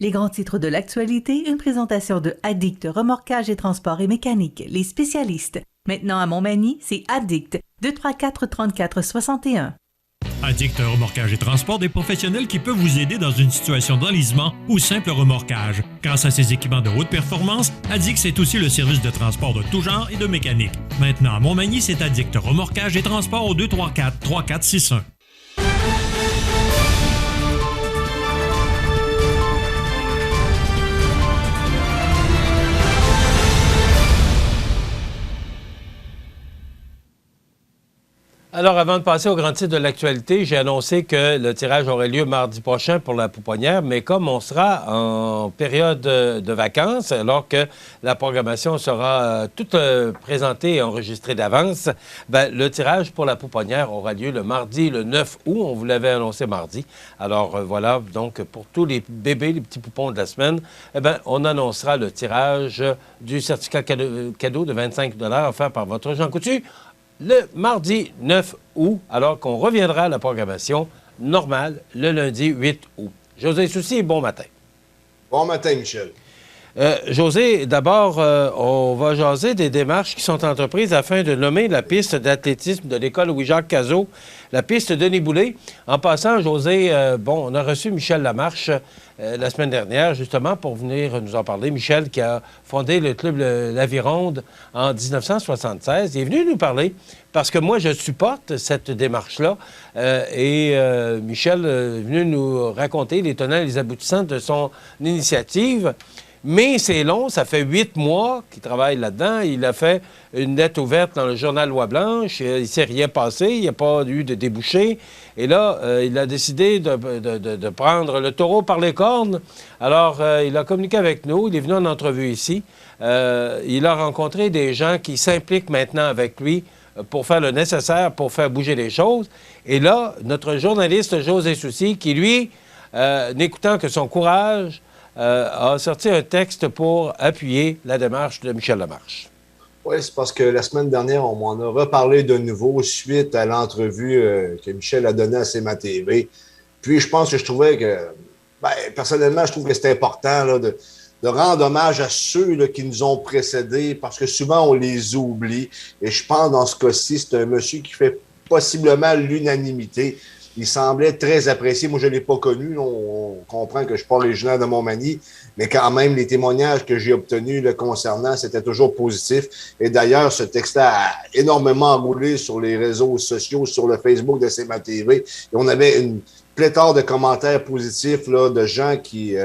Les grands titres de l'actualité, une présentation de Addict Remorquage et Transport et Mécanique, les spécialistes. Maintenant à Montmagny, c'est Addict, 234-34-61. Addict Remorquage et Transport, des professionnels qui peuvent vous aider dans une situation d'enlisement ou simple remorquage. Grâce à ses équipements de haute performance, Addict, c'est aussi le service de transport de tout genre et de mécanique. Maintenant à Montmagny, c'est Addict Remorquage et Transport au 234-3461. Alors, avant de passer au grand titre de l'actualité, j'ai annoncé que le tirage aurait lieu mardi prochain pour la pouponnière, mais comme on sera en période de vacances, alors que la programmation sera toute présentée et enregistrée d'avance, le tirage pour la pouponnière aura lieu le mardi, le 9 août. On vous l'avait annoncé mardi. Alors, voilà, donc, pour tous les bébés, les petits poupons de la semaine, on annoncera le tirage du certificat cadeau de 25 $ offert par votre Jean Coutu le mardi 9 août, alors qu'on reviendra à la programmation normale le lundi 8 août. José Soucy, bon matin. Bon matin, Michel. José, d'abord, on va jaser des démarches qui sont entreprises afin de nommer la piste d'athlétisme de l'école Louis-Jacques Cazot, la piste Denis Boulay. En passant, José, on a reçu Michel Lamarche la semaine dernière, justement, pour venir nous en parler. Michel, qui a fondé le club L'Avironde en 1976, il est venu nous parler parce que moi, je supporte cette démarche-là. Michel est venu nous raconter les tenants et les aboutissants de son initiative. Mais c'est long, ça fait 8 mois qu'il travaille là-dedans. Il a fait une lettre ouverte dans le journal Loi-Blanche. Il ne s'est rien passé, il n'y a pas eu de débouché. Et là, il a décidé de prendre le taureau par les cornes. Alors, il a communiqué avec nous, il est venu en entrevue ici. Il a rencontré des gens qui s'impliquent maintenant avec lui pour faire le nécessaire, pour faire bouger les choses. Et là, notre journaliste José Soucy, qui lui, n'écoutant que son courage, a sorti un texte pour appuyer la démarche de Michel Lamarche. Oui, c'est parce que la semaine dernière, on m'en a reparlé de nouveau suite à l'entrevue que Michel a donnée à CMA TV. Puis, je pense que je trouvais que, personnellement, je trouve que c'est important là, de rendre hommage à ceux là, qui nous ont précédés parce que souvent, on les oublie. Et je pense, dans ce cas-ci, c'est un monsieur qui fait possiblement l'unanimité. Il semblait très apprécié. Moi, je ne l'ai pas connu. On comprend que je ne suis pas originaire de Montmagny, mais quand même, les témoignages que j'ai obtenus le concernant, c'était toujours positif. Et d'ailleurs, ce texte-là a énormément roulé sur les réseaux sociaux, sur le Facebook de CMA TV. Et on avait une pléthore de commentaires positifs là, de gens qui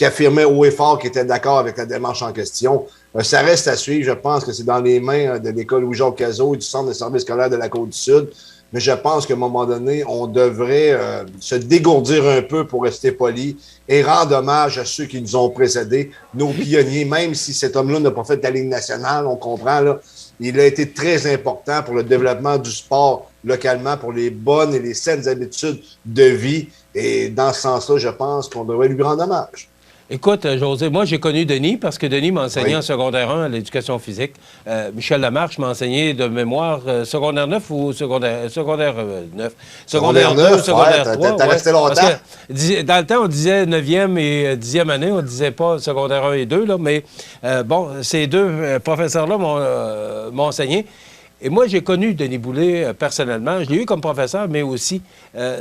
affirmaient haut et fort qu'ils étaient d'accord avec la démarche en question. Ça reste à suivre. Je pense que c'est dans les mains de l'école Louis-Jacques Cazot et du Centre de services scolaires de la Côte-du-Sud. Mais je pense qu'à un moment donné, on devrait se dégourdir un peu pour rester poli et rendre hommage à ceux qui nous ont précédés, nos pionniers, même si cet homme-là n'a pas fait de la Ligue nationale, on comprend, là, il a été très important pour le développement du sport localement, pour les bonnes et les saines habitudes de vie. Et dans ce sens-là, je pense qu'on devrait lui rendre hommage. Écoute, José, moi, j'ai connu Denis parce que Denis m'a enseigné en secondaire 1 à l'éducation physique. Michel Lamarche m'a enseigné de mémoire secondaire 9 ou secondaire 9? Secondaire 2, secondaire 3. T'as resté longtemps. Dans le temps, on disait 9e et 10e année. On ne disait pas secondaire 1 et 2, là, mais ces deux professeurs-là m'ont enseigné. Et moi, j'ai connu Denis Boulay personnellement. Je l'ai eu comme professeur, mais aussi,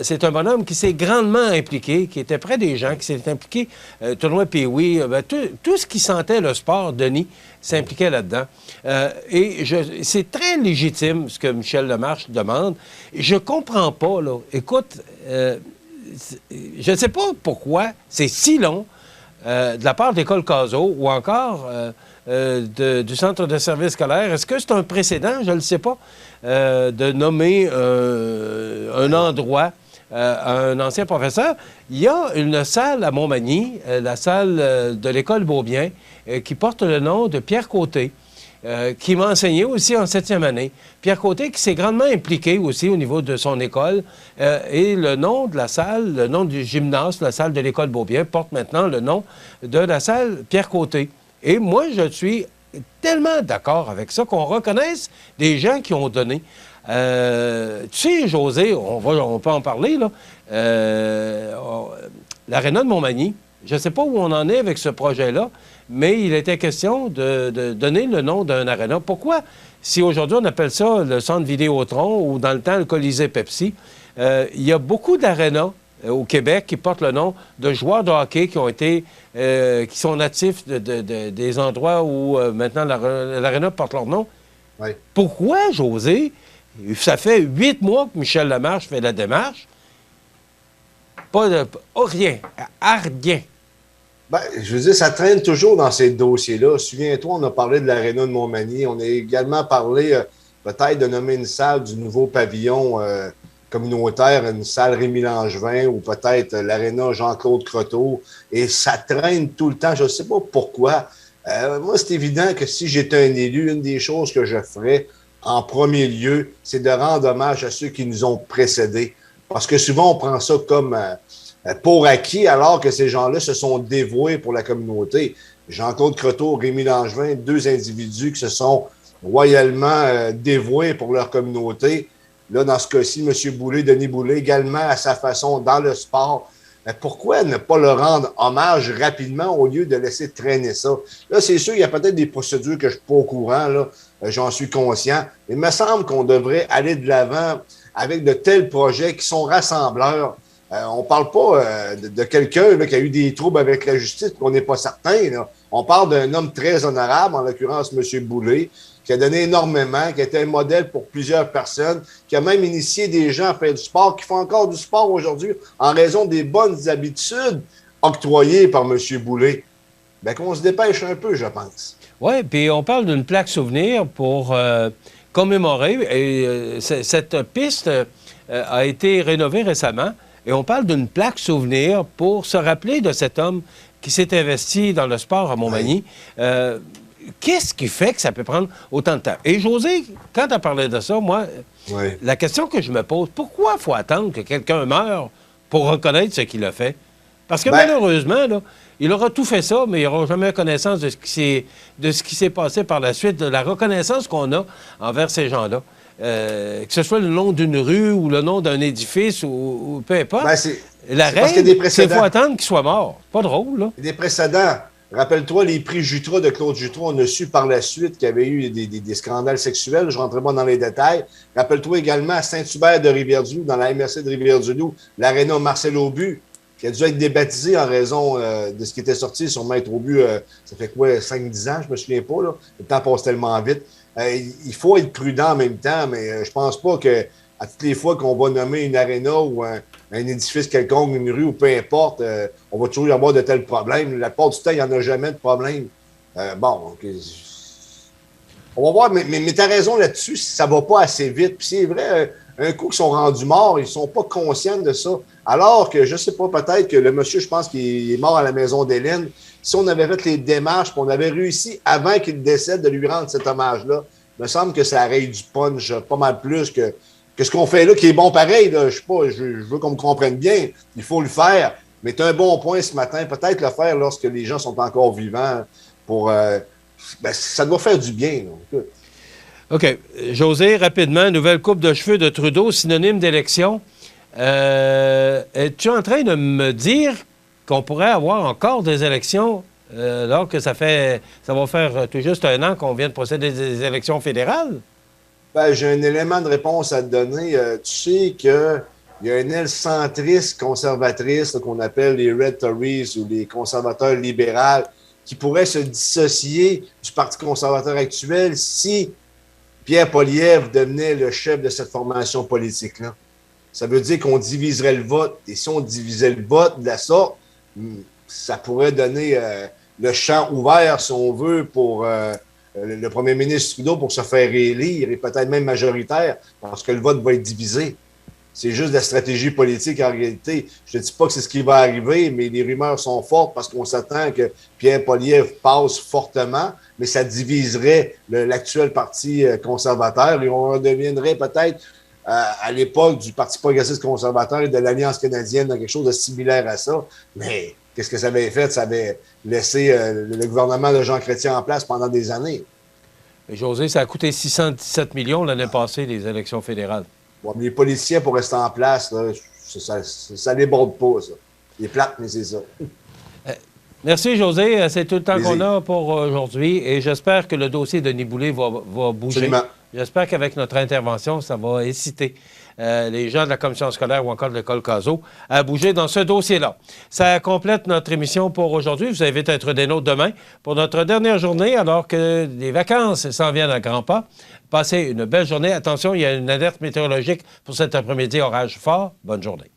c'est un bonhomme qui s'est grandement impliqué, qui était près des gens, qui s'est impliqué, tournoi Pee-Wee, tout ce qui sentait le sport, Denis s'impliquait là-dedans. C'est très légitime ce que Michel Lamarche demande. Je comprends pas, là. Écoute, je ne sais pas pourquoi c'est si long de la part de l'école Cazot ou encore du Centre de services scolaires. Est-ce que c'est un précédent? Je ne le sais pas. De nommer un endroit à un ancien professeur. Il y a une salle à Montmagny, la salle de l'école Beaubien, qui porte le nom de Pierre Côté, qui m'a enseigné aussi en 7e année. Pierre Côté qui s'est grandement impliqué aussi au niveau de son école. Et le nom de la salle, le nom du gymnase, la salle de l'école Beaubien, porte maintenant le nom de la salle Pierre Côté. Et moi, je suis tellement d'accord avec ça qu'on reconnaisse des gens qui ont donné. Tu sais, José, on peut en parler, là. L'Aréna de Montmagny, Je ne sais pas où on en est avec ce projet-là, mais il était question de donner le nom d'un aréna. Pourquoi, si aujourd'hui on appelle ça le Centre Vidéotron ou dans le temps le Colisée Pepsi, il y a beaucoup d'arénas au Québec qui portent le nom de joueurs de hockey qui ont été, qui sont natifs des endroits où maintenant l'aréna porte leur nom. Oui. Pourquoi, José, ça fait 8 mois que Michel Lamarche fait la démarche, rien, rien. Ben, je veux dire, ça traîne toujours dans ces dossiers-là. Souviens-toi, on a parlé de l'aréna de Montmagny. On a également parlé peut-être de nommer une salle du nouveau pavillon communautaire, une salle Rémi Langevin ou peut-être l'aréna Jean-Claude Croteau. Et ça traîne tout le temps. Je ne sais pas pourquoi. Moi, c'est évident que si j'étais un élu, une des choses que je ferais en premier lieu, c'est de rendre hommage à ceux qui nous ont précédés. Parce que souvent, on prend ça comme pour acquis, alors que ces gens-là se sont dévoués pour la communauté. Jean-Claude Croteau, Rémi Langevin, 2 individus qui se sont royalement dévoués pour leur communauté. Là, dans ce cas-ci, M. Boulay, Denis Boulay, également à sa façon dans le sport. Pourquoi ne pas leur rendre hommage rapidement au lieu de laisser traîner ça? Là, c'est sûr, il y a peut-être des procédures que je ne suis pas au courant, là, j'en suis conscient, mais il me semble qu'on devrait aller de l'avant avec de tels projets qui sont rassembleurs. On ne parle pas de quelqu'un qui a eu des troubles avec la justice, qu'on n'est pas certain. Là. On parle d'un homme très honorable, en l'occurrence M. Boulay, qui a donné énormément, qui a été un modèle pour plusieurs personnes, qui a même initié des gens à faire du sport, qui font encore du sport aujourd'hui en raison des bonnes habitudes octroyées par M. Boulay. Bien, qu'on se dépêche un peu, je pense. Oui, puis on parle d'une plaque souvenir pour commémorer. Et cette piste a été rénovée récemment. Et on parle d'une plaque souvenir pour se rappeler de cet homme qui s'est investi dans le sport à Montmagny. Oui. Qu'est-ce qui fait que ça peut prendre autant de temps? Et José, quand tu as parlé de ça, moi, oui. La question que je me pose, pourquoi il faut attendre que quelqu'un meure pour reconnaître ce qu'il a fait? Parce que malheureusement, là, il aura tout fait ça, mais il n'aura jamais connaissance de ce qui s'est passé par la suite, de la reconnaissance qu'on a envers ces gens-là. Que ce soit le nom d'une rue ou le nom d'un édifice ou peu importe. La règle, c'est qu'il faut attendre qu'il soit mort. Pas drôle, là. Il y a des précédents. Rappelle-toi, les prix Jutra de Claude Jutra, on a su par la suite qu'il y avait eu des scandales sexuels. Je ne rentrerai pas dans les détails. Rappelle-toi également à Saint-Hubert de Rivière-du-Loup, dans la MRC de Rivière-du-Loup, l'aréna Marcel Aubu, qui a dû être débaptisé en raison de ce qui était sorti sur Maître Aubu. Ça fait quoi, 5-10 ans? Je me souviens pas, là. Le temps passe tellement vite. Il faut être prudent en même temps, mais je pense pas que à toutes les fois qu'on va nommer une aréna ou un édifice quelconque, une rue ou peu importe, on va toujours y avoir de tels problèmes. La plupart du temps, il n'y en a jamais de problème. On va voir, mais tu as raison là-dessus, ça ne va pas assez vite. Puis c'est vrai, un coup qu'ils sont rendus morts, ils ne sont pas conscients de ça. Alors que, je ne sais pas, peut-être que le monsieur, je pense qu'il est mort à la maison d'Hélène. Si on avait fait les démarches, puis on avait réussi, avant qu'il décède, de lui rendre cet hommage-là, il me semble que ça aurait eu du punch pas mal plus que ce qu'on fait là, qui est bon pareil. Là. Je veux qu'on me comprenne bien. Il faut le faire. Mais tu as un bon point ce matin. Peut-être le faire lorsque les gens sont encore vivants. Ça doit faire du bien. Là. OK. José, rapidement, nouvelle coupe de cheveux de Trudeau, synonyme d'élection. Es-tu en train de me dire qu'on pourrait avoir encore des élections alors que ça va faire tout juste 1 an qu'on vient de procéder des élections fédérales? J'ai un élément de réponse à te donner. Tu sais qu'il y a une aile centriste conservatrice qu'on appelle les Red Tories ou les conservateurs libéraux qui pourraient se dissocier du Parti conservateur actuel si Pierre Poilievre devenait le chef de cette formation politique-là. Ça veut dire qu'on diviserait le vote. Et si on divisait le vote de la sorte, ça pourrait donner le champ ouvert, si on veut, pour le premier ministre Trudeau pour se faire élire et peut-être même majoritaire, parce que le vote va être divisé. C'est juste de la stratégie politique en réalité. Je ne dis pas que c'est ce qui va arriver, mais les rumeurs sont fortes parce qu'on s'attend que Pierre Poilievre passe fortement, mais ça diviserait l'actuel parti conservateur et on deviendrait peut-être à l'époque du Parti progressiste conservateur et de l'Alliance canadienne dans quelque chose de similaire à ça. Mais qu'est-ce que ça avait fait? Ça avait laissé le gouvernement de Jean Chrétien en place pendant des années. Mais José, ça a coûté 617 millions l'année passée, les élections fédérales. Bon, mais les politiciens, pour rester en place, là, ça déborde pas, ça. Il est plate, mais c'est ça. Merci, José. C'est tout le temps Plaisir. qu'on a pour aujourd'hui et j'espère que le dossier de Denis Boulay va bouger. Absolument. J'espère qu'avec notre intervention, ça va inciter les gens de la commission scolaire ou encore de l'école CASO à bouger dans ce dossier-là. Ça complète notre émission pour aujourd'hui. Je vous invite à être des nôtres demain pour notre dernière journée alors que les vacances s'en viennent à grands pas. Passez une belle journée. Attention, il y a une alerte météorologique pour cet après-midi, orage fort. Bonne journée.